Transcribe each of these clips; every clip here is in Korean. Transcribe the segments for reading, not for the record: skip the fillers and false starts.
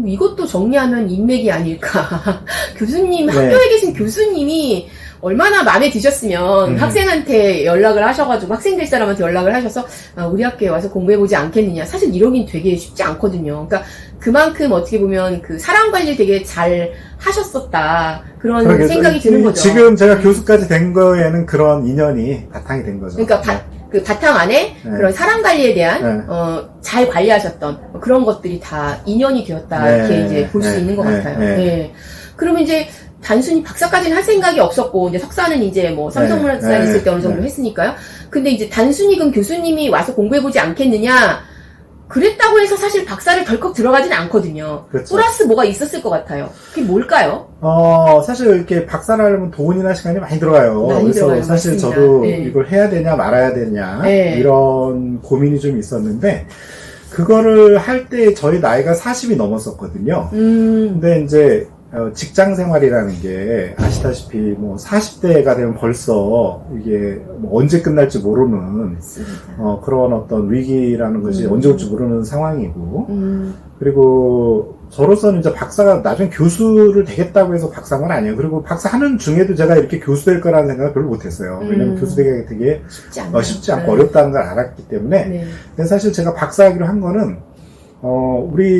이것도 정리하면 인맥이 아닐까. 교수님, 네. 학교에 계신 교수님이 얼마나 마음에 드셨으면 학생한테 연락을 하셔가지고 학생 될 사람한테 연락을 하셔서 우리 학교에 와서 공부해보지 않겠느냐. 사실 이러긴 되게 쉽지 않거든요. 그러니까 그만큼 어떻게 보면 그 사람 관리 되게 잘 하셨었다. 그런 생각이 드는 거죠. 지금 제가 교수까지 된 거에는 그런 인연이 바탕이 된 거죠. 그러니까 그 바탕 안에 그런 사람 관리에 대한 잘 관리하셨던 그런 것들이 다 인연이 되었다. 이렇게 이제 볼 수 있는 것 같아요. 네. 그러면 이제 단순히 박사까지는 할 생각이 없었고, 이제 석사는 이제 뭐 삼성물산에 있을 때 어느 정도 했으니까요. 근데 이제 단순히 그럼 교수님이 와서 공부해보지 않겠느냐, 그랬다고 해서 사실 박사를 덜컥 들어가지는 않거든요. 그렇죠. 플러스 뭐가 있었을 것 같아요. 그게 뭘까요? 사실 이렇게 박사를 하려면 돈이나 시간이 많이 들어가요. 많이 그래서 들어가요. 사실 맞습니다. 저도 네. 이걸 해야 되냐 말아야 되냐, 네. 이런 고민이 좀 있었는데, 그거를 할 때 저희 나이가 40이 넘었었거든요. 근데 이제 직장 생활이라는 게 아시다시피 뭐 40대가 되면 벌써 이게 뭐 언제 끝날지 모르는 그런 어떤 위기라는 것이 언제 올지 모르는 상황이고, 그리고 저로서는 이제 박사가 나중에 교수를 되겠다고 해서 박사인 건 아니에요. 그리고 박사 하는 중에도 제가 이렇게 교수 될 거라는 생각을 별로 못 했어요. 왜냐면 교수 되기가 되게 쉽지 않고 어렵다는 걸 알았기 때문에. 근데 사실 제가 박사하기로 한 거는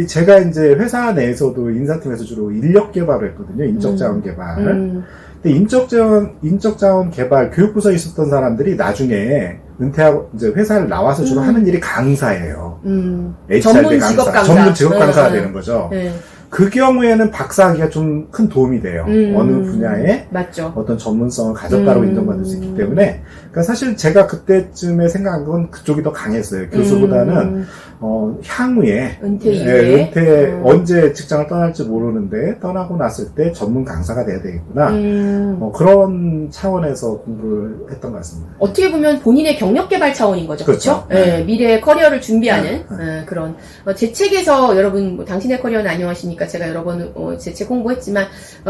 제가 이제 회사 내에서도 인사팀에서 주로 인력 개발을 했거든요. 인적자원 개발. 근데 인적자원 개발 교육부서에 있었던 사람들이 나중에 은퇴하고 이제 회사를 나와서 주로 하는 일이 강사예요. HRD 강사. 전문 직업 강사가 되는 거죠. 그 경우에는 박사하기가 좀 큰 도움이 돼요. 어느 분야에 맞죠. 어떤 전문성을 가졌다고 인정받을 수 있기 때문에. 그러니까 사실 제가 그때쯤에 생각한 건 그쪽이 더 강했어요. 교수보다는 향후에 은퇴 이후에 언제 직장을 떠날지 모르는데 떠나고 났을 때 전문 강사가 돼야 되겠구나. 그런 차원에서 공부를 했던 것 같습니다. 어떻게 보면 본인의 경력 개발 차원인 거죠. 그렇죠? 네. 미래의 커리어를 준비하는 그런 제 책에서 여러분 뭐 당신의 커리어는 안녕하십니까? 제가 여러 번 제 책 홍보했지만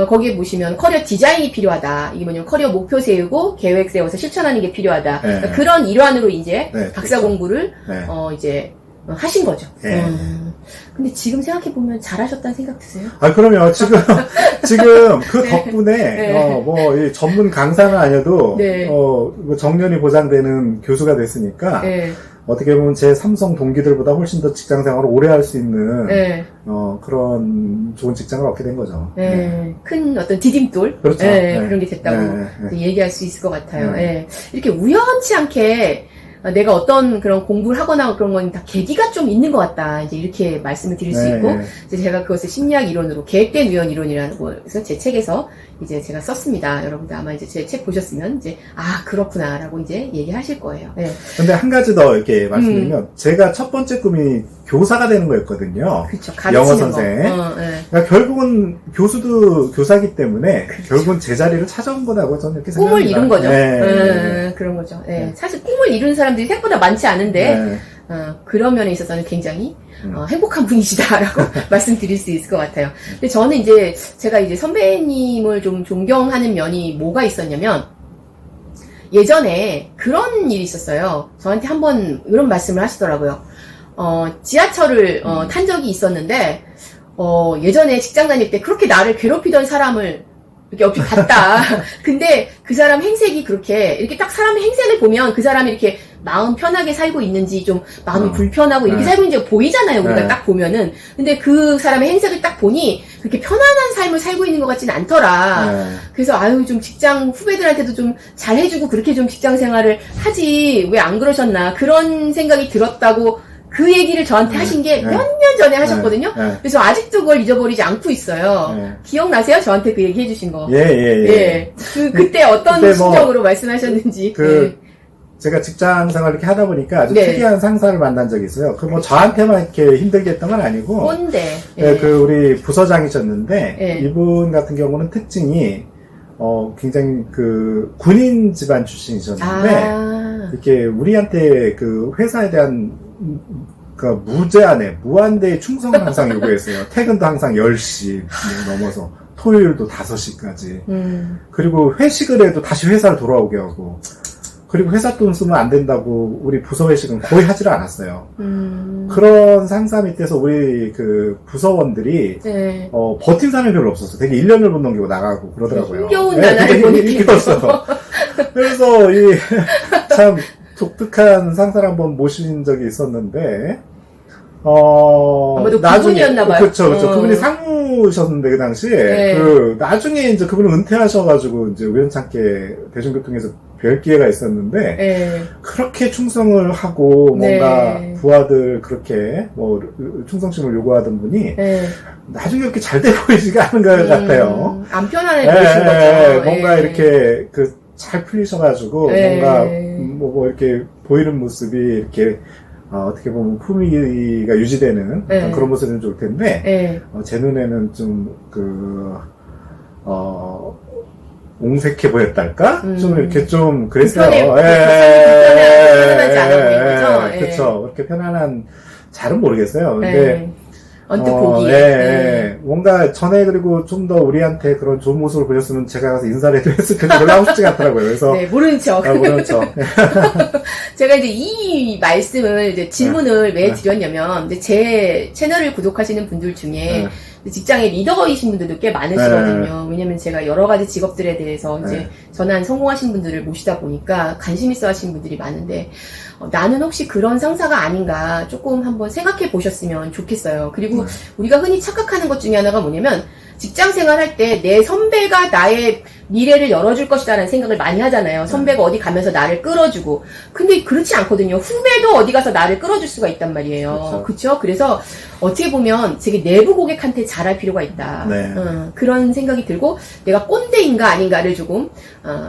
거기에 보시면 커리어 디자인이 필요하다. 이게 뭐냐면 커리어 목표 세우고 계획 세워서 실천하는 게 필요하다. 그러니까 그런 일환으로 이제 박사 공부를 이제 하신 거죠. 근데 지금 생각해보면 잘하셨다는 생각 드세요? 그러면 지금 그 덕분에, 이 전문 강사는 아니어도, 뭐 정년이 보장되는 교수가 됐으니까, 어떻게 보면 제 삼성 동기들보다 훨씬 더 직장 생활을 오래 할 수 있는, 그런 좋은 직장을 얻게 된 거죠. 큰 어떤 디딤돌? 그렇죠. 그런 게 됐다고 얘기할 수 있을 것 같아요. 이렇게 우연치 않게 내가 어떤 그런 공부를 하거나 그런 건 다 계기가 좀 있는 것 같다. 이제 이렇게 말씀을 드릴 수 있고, 이제 제가 그것을 심리학 이론으로 계획된 유형 이론이라는 거에서 제 책에서 이제 제가 썼습니다. 여러분들 아마 이제 제 책 보셨으면 이제 그렇구나라고 이제 얘기하실 거예요. 근데 한 가지 더 이렇게 말씀드리면, 제가 첫 번째 꿈이 교사가 되는 거였거든요. 그렇죠. 영어 선생. 그러니까 결국은 교수도 교사기 때문에 결국은 제 자리를 찾아온 거라고 저는 이렇게 생각합니다. 꿈을 이룬 거죠. 그런 거죠. 사실 꿈을 이룬 사람들이 생각보다 많지 않은데 그런 면에 있어서는 굉장히 행복한 분이시다라고 말씀드릴 수 있을 것 같아요. 근데 저는 이제 제가 이제 선배님을 좀 존경하는 면이 뭐가 있었냐면 예전에 그런 일이 있었어요. 저한테 한번 이런 말씀을 하시더라고요. 지하철을 탄 적이 있었는데 예전에 직장 다닐 때 그렇게 나를 괴롭히던 사람을 이렇게 옆에 봤다. 근데 그 사람 행색이 그렇게 이렇게 딱 사람의 행색을 보면 그 사람이 이렇게 마음 편하게 살고 있는지 좀 마음이 불편하고 이렇게 살고 있는지 보이잖아요. 우리가 딱 보면은. 근데 그 사람의 행색을 딱 보니 그렇게 편안한 삶을 살고 있는 것 같지는 않더라. 그래서 좀 직장 후배들한테도 좀 잘해주고 그렇게 좀 직장 생활을 하지 왜 안 그러셨나 그런 생각이 들었다고 그 얘기를 저한테 하신 게 몇 년 전에 하셨거든요. 그래서 아직도 그걸 잊어버리지 않고 있어요. 기억나세요? 저한테 그 얘기 해주신 거. 그때 어떤 심정으로 말씀하셨는지. 제가 직장 생활 이렇게 하다 보니까 아주 특이한 상사를 만난 적이 있어요. 뭐 저한테만 이렇게 힘들게 했던 건 아니고. 뭔데? 우리 부서장이셨는데, 이분 같은 경우는 특징이, 굉장히 군인 집안 출신이셨는데, 이렇게 우리한테 회사에 대한 무한대의 충성을 항상 요구했어요. 퇴근도 항상 10시 넘어서, 토요일도 5시까지. 그리고 회식을 해도 다시 회사를 돌아오게 하고, 그리고 회사 돈 쓰면 안 된다고 우리 부서 회식은 거의 하지를 않았어요. 그런 상사 밑에서 우리 그 부서원들이 네. 버틴 사람이 별로 없었어. 되게 1년을 못 넘기고 나가고 그러더라고요. 힘겨운 나날을 보내기 힘들었어. 그래서 참 독특한 상사를 한번 모신 적이 있었는데 아무래도 그분이었나봐요. 그렇죠. 그분이 상무셨는데 그 당시에 네. 나중에 이제 그분은 은퇴하셔가지고 이제 우연찮게 대중교통에서 뵐 기회가 있었는데 네. 그렇게 충성을 하고 뭔가 네. 부하들 그렇게 뭐 충성심을 요구하던 분이 네. 나중에 그렇게 잘 돼 보이지가 않은 것 같아요. 안 편안해 보이신 거죠. 뭔가 예. 이렇게 잘 풀리셔가지고 예. 뭔가 뭐 이렇게 보이는 모습이 이렇게 어떻게 보면 품위가 유지되는 예. 어떤 그런 모습은 좋을 텐데 예. 제 눈에는 좀 옹색해 보였달까? 좀 이렇게 좀 그랬어요. 불편하지 않아 보이는 거죠? 예. 그렇죠. 그렇게 편안한 잘은 모르겠어요. 근데 예. 언뜻 보기에. 뭔가 전에 그리고 좀 더 우리한테 그런 좋은 모습을 보였으면 제가 가서 인사를 해도 했을 텐데 별로 하고 싶지가 않더라고요. 그래서 네, 모르는 척. 모르는 척. 제가 이제 이 말씀을, 이제 질문을 왜 네. 드렸냐면, 이제 제 채널을 구독하시는 분들 중에 직장의 리더이신 분들도 꽤 많으시거든요. 왜냐면 제가 여러 가지 직업들에 대해서 이제 전환 성공하신 분들을 모시다 보니까 관심 있어 하시는 분들이 많은데, 나는 혹시 그런 상사가 아닌가 조금 한번 생각해 보셨으면 좋겠어요. 그리고 우리가 흔히 착각하는 것 중에 하나가 뭐냐면, 직장 생활할 때 내 선배가 나의 미래를 열어줄 것이다라는 생각을 많이 하잖아요. 선배가 어디 가면서 나를 끌어주고. 근데 그렇지 않거든요. 후배도 어디 가서 나를 끌어줄 수가 있단 말이에요. 그렇죠? 그래서 어떻게 보면 되게 내부 고객한테 잘할 필요가 있다. 네. 그런 생각이 들고 내가 꼰대인가 아닌가를 조금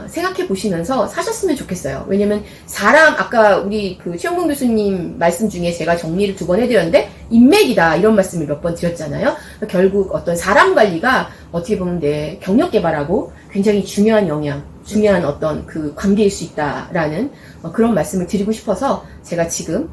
생각해 보시면서 사셨으면 좋겠어요. 왜냐면 사람 아까 우리 그 최영봉 교수님 말씀 중에 제가 정리를 2번 해드렸는데 인맥이다 이런 말씀을 몇 번 드렸잖아요. 결국 어떤 사람 관리가 어떻게 보면 내 경력 개발하고 굉장히 중요한 영향, 중요한 어떤 그 관계일 수 있다라는 그런 말씀을 드리고 싶어서 제가 지금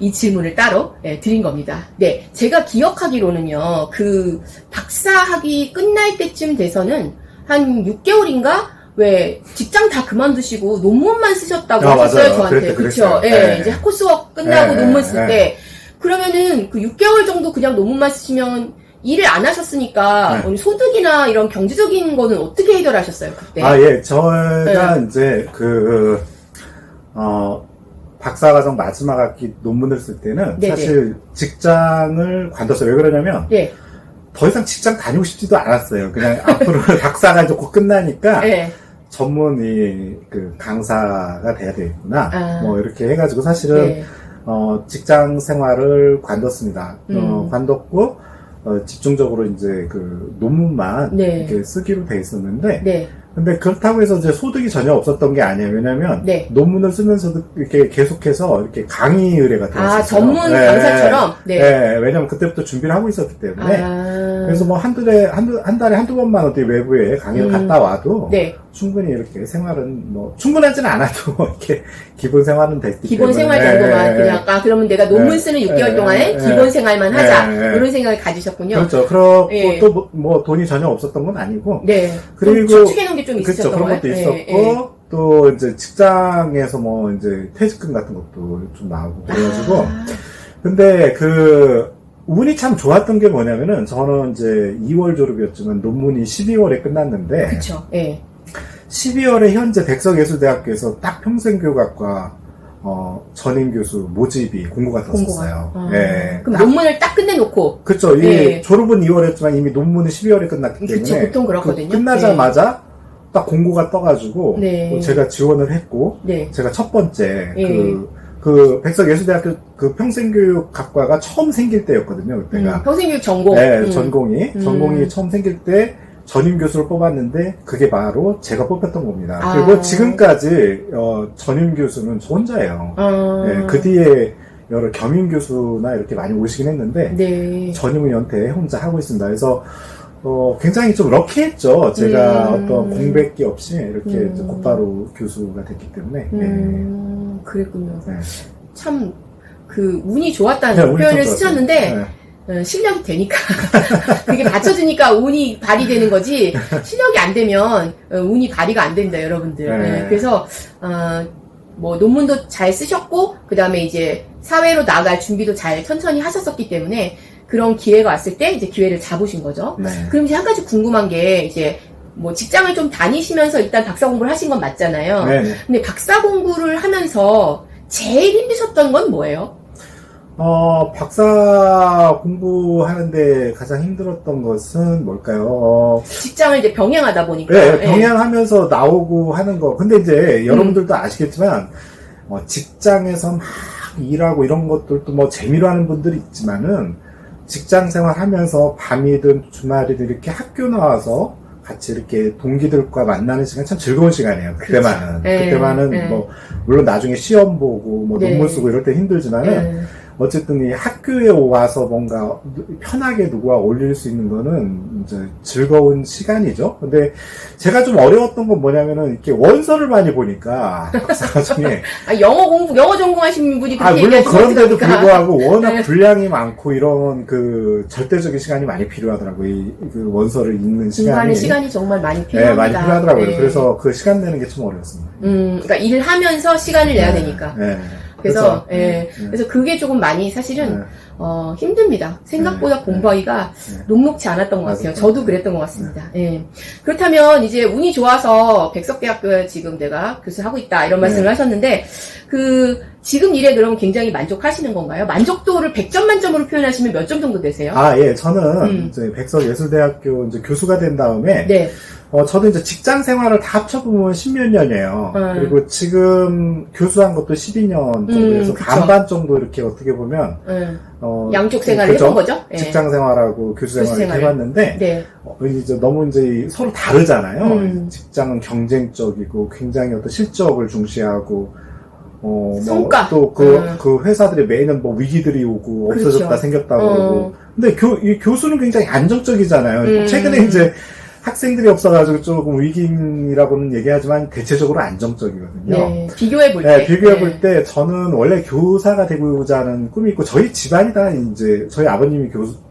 이 질문을 따로 드린 겁니다. 네, 제가 기억하기로는요, 그 박사학위 끝날 때쯤 돼서는 한 6개월인가? 왜 직장 다 그만두시고 논문만 쓰셨다고 하셨어요, 맞아요. 저한테. 그렇죠? 예, 이제 코스웍 끝나고 논문 쓸 때. 그러면은 그 6개월 정도 그냥 논문만 쓰시면 일을 안 하셨으니까 소득이나 이런 경제적인 거는 어떻게 해결하셨어요, 그때? 저희가 이제 박사과정 마지막 학기 논문을 쓸 때는 사실 직장을 관뒀어요. 왜 그러냐면 더 이상 직장 다니고 싶지도 않았어요. 그냥 앞으로 박사가 이제 곧 끝나니까 전문의 그 강사가 돼야 되겠구나. 뭐 이렇게 해가지고 사실은 직장 생활을 관뒀습니다. 관뒀고 집중적으로 이제 그 논문만 이렇게 쓰기로 돼 있었는데 근데 그렇다고 해서 이제 소득이 전혀 없었던 게 아니에요. 왜냐면 논문을 쓰면서도 이렇게 계속해서 이렇게 강의 의뢰가 들어왔어요. 전문 강사처럼? 왜냐면 그때부터 준비를 하고 있었기 때문에. 그래서 뭐 한 달에 한두 번만 어디 외부에 강의를 갔다 와도 충분히 이렇게 생활은 뭐 충분하지는 않아도 이렇게 기본 생활은 됐기 기본 때문에. 생활 정도만 그냥 그러면 내가 논문 쓰는 6개월 동안에 기본 생활만 하자 이런 생각을 가지셨군요. 그렇죠. 그렇고 또 뭐 돈이 전혀 없었던 건 아니고. 그리고 저축해놓은 게 좀 그렇죠. 있으셨던 그런 것도 있었고 또 이제 직장에서 뭐 이제 퇴직금 같은 것도 좀 나오고 그래가지고. 근데 운이 참 좋았던 게 뭐냐면은 저는 이제 2월 졸업이었지만 논문이 12월에 끝났는데. 그쵸. 12월에 현재 백석예술대학교에서 딱 평생교육학과 전임 교수 모집이 공고가 떴었어요. 그럼 논문을 딱 끝내놓고. 그쵸. 졸업은 2월에 했지만 이미 논문은 12월에 끝났기 때문에. 그쵸. 보통 그렇거든요. 끝나자마자 딱 공고가 떠가지고 제가 지원을 했고 제가 첫 번째 그 백석예술대학교 그 평생교육학과가 처음 생길 때였거든요. 그때가 평생교육 전공. 전공이 처음 생길 때 전임 교수를 뽑았는데 그게 바로 제가 뽑혔던 겁니다. 그리고 지금까지 전임 교수는 저 혼자예요. 그 뒤에 여러 겸임 교수나 이렇게 많이 오시긴 했는데 전임은 연태 혼자 하고 있습니다. 그래서 굉장히 좀 럭키했죠. 제가 어떤 공백기 없이 이렇게 곧바로 교수가 됐기 때문에. 그랬군요. 참 그 운이 좋았다는 표현을 쓰셨는데 실력이 되니까 그게 받쳐주니까 운이 발휘되는 거지 실력이 안 되면 운이 발휘가 안 됩니다, 여러분들. 그래서 뭐 논문도 잘 쓰셨고 그 다음에 이제 사회로 나갈 준비도 잘 천천히 하셨었기 때문에 그런 기회가 왔을 때 이제 기회를 잡으신 거죠. 네. 그럼 이제 한 가지 궁금한 게 이제 뭐 직장을 좀 다니시면서 일단 박사 공부를 하신 건 맞잖아요. 네네. 근데 박사 공부를 하면서 제일 힘드셨던 건 뭐예요? 박사 공부하는데 가장 힘들었던 것은 뭘까요? 직장을 이제 병행하다 보니까. 네, 병행하면서 나오고 하는 거. 근데 이제 여러분들도 아시겠지만, 직장에서 막 일하고 이런 것들도 뭐 재미로 하는 분들이 있지만은, 직장 생활 하면서 밤이든 주말이든 이렇게 학교 나와서 같이 이렇게 동기들과 만나는 시간 참 즐거운 시간이에요. 그때만은. 네, 그때만은 네. 뭐, 물론 나중에 시험 보고 뭐 네. 논문 쓰고 이럴 때 힘들지만은, 어쨌든 이 학교에 와서 뭔가 편하게 누구와 어울릴 수 있는 거는 이제 즐거운 시간이죠. 근데 제가 좀 어려웠던 건 뭐냐면은 이렇게 원서를 많이 보니까 박사 중에 영어 전공하신 분이 그렇게 물론 얘기하시면 그런데도 어떡합니까? 불구하고 워낙 네. 분량이 많고 이런 그 절대적인 시간이 많이 필요하더라고요. 그 원서를 읽는 시간이. 공부하는 시간이 정말 많이 네, 필요합니다. 많이 필요하더라고요. 네. 그래서 그 시간 내는 게 좀 어려웠습니다. 그러니까 일을 하면서 시간을 내야 되니까. 네. 그래서, 그렇죠. 예. 그래서 그게 조금 많이 사실은, 힘듭니다. 생각보다 네. 공부하기가 네. 녹록지 않았던 것 같아요. 맞아요. 저도 그랬던 것 같습니다. 예. 그렇다면 이제 운이 좋아서 백석대학교에 지금 내가 교수를 하고 있다 이런 말씀을 네. 하셨는데 지금 일에 그러면 굉장히 만족하시는 건가요? 만족도를 100점 만점으로 표현하시면 몇 점 정도 되세요? 예. 저는 이제 백석예술대학교 이제 교수가 된 다음에 네. 저도 이제 직장 생활을 다 합쳐보면 10몇 년이에요. 그리고 지금 교수한 것도 12년 정도에서 그쵸. 반반 정도 이렇게 어떻게 보면, 양쪽 생활을 그죠? 해본 거죠? 예. 직장 생활하고 교수 생활을 생활을. 해봤는데, 네. 이제 너무 이제 서로 다르잖아요. 음. 직장은 경쟁적이고 굉장히 어떤 실적을 중시하고, 성과. 또 그 회사들이 매년 뭐 위기들이 오고 그렇죠. 없어졌다 생겼다 그러고. 근데 이 교수는 굉장히 안정적이잖아요. 최근에 이제 학생들이 없어가지고 조금 위기라고는 얘기하지만 대체적으로 안정적이거든요. 네. 비교해 볼 때. 네, 비교해 볼 때 저는 원래 교사가 되고자 하는 꿈이 있고 저희 집안이 다 이제 저희 아버님이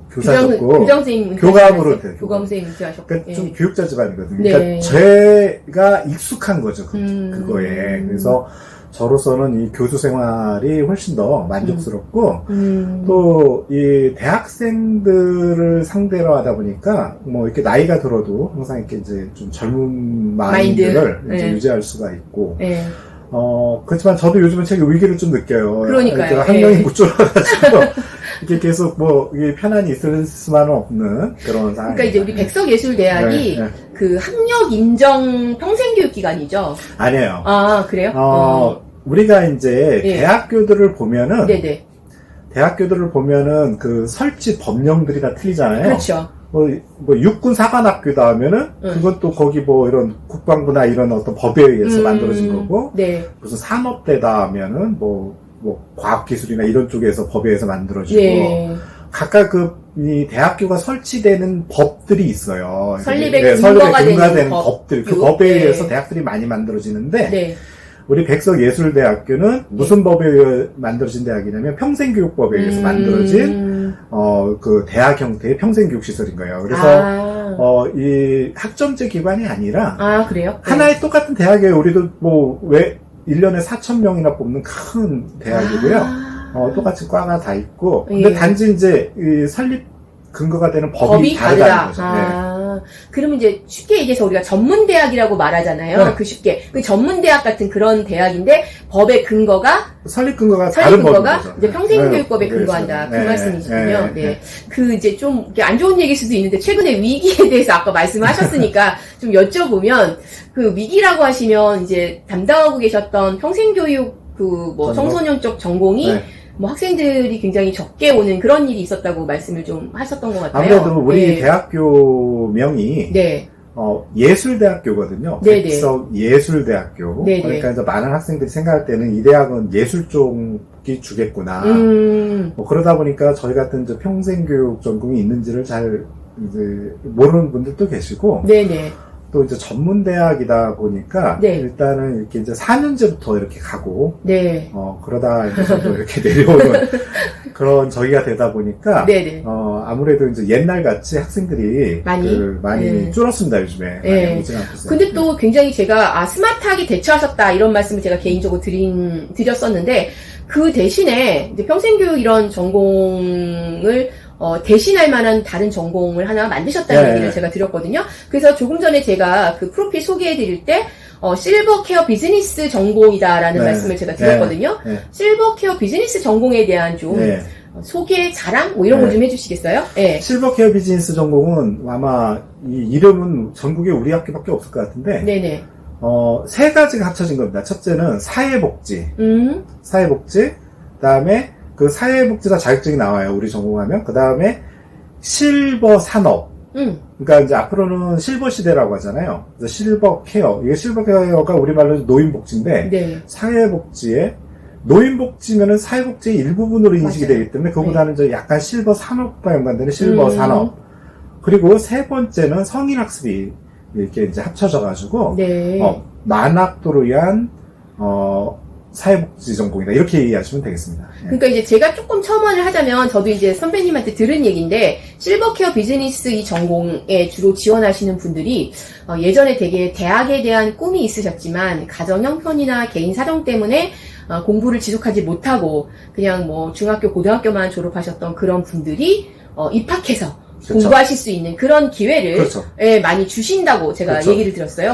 교사셨고 교장 선생님 교감으로 돼요. 교감 선생님 은퇴하셨고. 그러니까 좀 교육자 집안이거든요. 네. 그러니까 제가 익숙한 거죠. 그거에. 그래서 저로서는 이 교수 생활이 훨씬 더 만족스럽고 또 이 대학생들을 상대로 하다 보니까 뭐 이렇게 나이가 들어도 항상 이렇게 이제 좀 젊은 마인드를 이제 유지할 수가 있고 네. 그렇지만 저도 요즘은 되게 위기를 좀 느껴요. 그러니까요. 학령이 줄어가지고 이렇게 계속 뭐 이게 편안히 있을 수만은 없는 그런 상황. 그러니까 이제 우리 백석예술대학이 그 학력 인정 평생교육 기관이죠. 아니에요. 아 그래요? 우리가 이제 대학교들을 보면은 네네. 대학교들을 보면은 그 설치 법령들이 다 틀리잖아요. 그렇죠. 뭐 육군 사관학교다 하면은 그건 또 거기 뭐 이런 국방부나 이런 어떤 법에 의해서 만들어진 거고 네. 무슨 산업대다 하면은 뭐 과학기술이나 이런 쪽에서 법에 의해서 만들어지고 각각 이 대학교가 설치되는 법들이 있어요. 설립의 근거가 되는 법들 그 법에 의해서 대학들이 많이 만들어지는데 우리 백석예술대학교는 무슨 법에 의해 만들어진 대학이냐면 평생교육법에 의해서 만들어진 그 대학 형태의 평생교육시설인 거예요. 그래서 이 학점제 기관이 아니라 그래요? 하나의 똑같은 대학에 우리도 뭐 왜 1년에 4,000명이나 뽑는 큰 대학이고요. 똑같이 과가 다 있고 근데 단지 이제 이 설립 근거가 되는 법이 다르다는 거죠. 그러면 이제 쉽게 얘기해서 우리가 전문대학이라고 말하잖아요. 그 쉽게. 그 전문대학 같은 그런 대학인데 법의 근거가 설립 근거가 다른 법인 거죠. 이제 평생교육법에 근거한다. 그 말씀이시군요. 그 이제 좀 안 좋은 얘기일 수도 있는데 최근에 위기에 대해서 아까 말씀하셨으니까 좀 여쭤보면 그 위기라고 하시면 이제 담당하고 계셨던 평생교육 그 뭐 청소년 쪽 전공이 뭐 학생들이 굉장히 적게 오는 그런 일이 있었다고 말씀을 좀 하셨던 것 같아요. 아무래도 우리 대학교명이 예술대학교거든요. 백석예술대학교. 그러니까 이제 많은 학생들이 생각할 때는 이 대학은 예술 쪽이 주겠구나. 뭐 그러다 보니까 저희 같은 이제 평생교육 전공이 있는지를 잘 이제 모르는 분들도 계시고. 또 이제 전문대학이다 보니까 일단은 이렇게 이제 4년제부터 이렇게 가고 그러다 이제 또 이렇게 내려오는 그런 저기가 되다 보니까 네네. 아무래도 이제 옛날 같이 학생들이 많이? 많이 줄었습니다 요즘에. 네. 많이 오진 않고 있어요. 근데 또 굉장히 제가 스마트하게 대처하셨다 이런 말씀을 제가 개인적으로 드렸었는데 그 대신에 이제 평생교육 이런 전공을 대신할 만한 다른 전공을 하나 만드셨다는 네. 얘기를 제가 드렸거든요. 그래서 조금 전에 제가 그 프로필 소개해드릴 때 실버케어 비즈니스 전공이다라는 네. 말씀을 제가 드렸거든요. 네. 실버케어 비즈니스 전공에 대한 좀 네. 소개, 자랑 뭐 이런 거 네. 좀 해주시겠어요? 네. 실버케어 비즈니스 전공은 아마 이 이름은 전국에 우리 학교밖에 없을 것 같은데 네네. 세 가지가 합쳐진 겁니다. 첫째는 사회복지, 그다음에 그 사회복지사 자격증이 나와요. 우리 전공하면. 그다음에 실버 산업. 그러니까 이제 앞으로는 실버 시대라고 하잖아요. 그래서 실버 케어. 이게 실버 케어가 우리말로 노인복지인데 네. 사회복지에 노인복지면은 사회복지의 일부분으로 인식이 맞아요. 되기 때문에 그보다는 이제 약간 실버 산업과 연관되는 실버 산업. 그리고 세 번째는 성인학습이 이렇게 이제 합쳐져 가지고 네. 만학도를 위한 사회복지 전공이다. 이렇게 이해하시면 되겠습니다. 예. 그러니까 이제 제가 조금 첨언을 하자면 저도 이제 선배님한테 들은 얘기인데 실버케어 비즈니스 이 전공에 주로 지원하시는 분들이 예전에 되게 대학에 대한 꿈이 있으셨지만 가정 형편이나 개인 사정 때문에 공부를 지속하지 못하고 그냥 뭐 중학교 고등학교만 졸업하셨던 그런 분들이 입학해서 그렇죠. 공부하실 수 있는 그런 기회를 그렇죠. 많이 주신다고 제가 그렇죠. 얘기를 들었어요.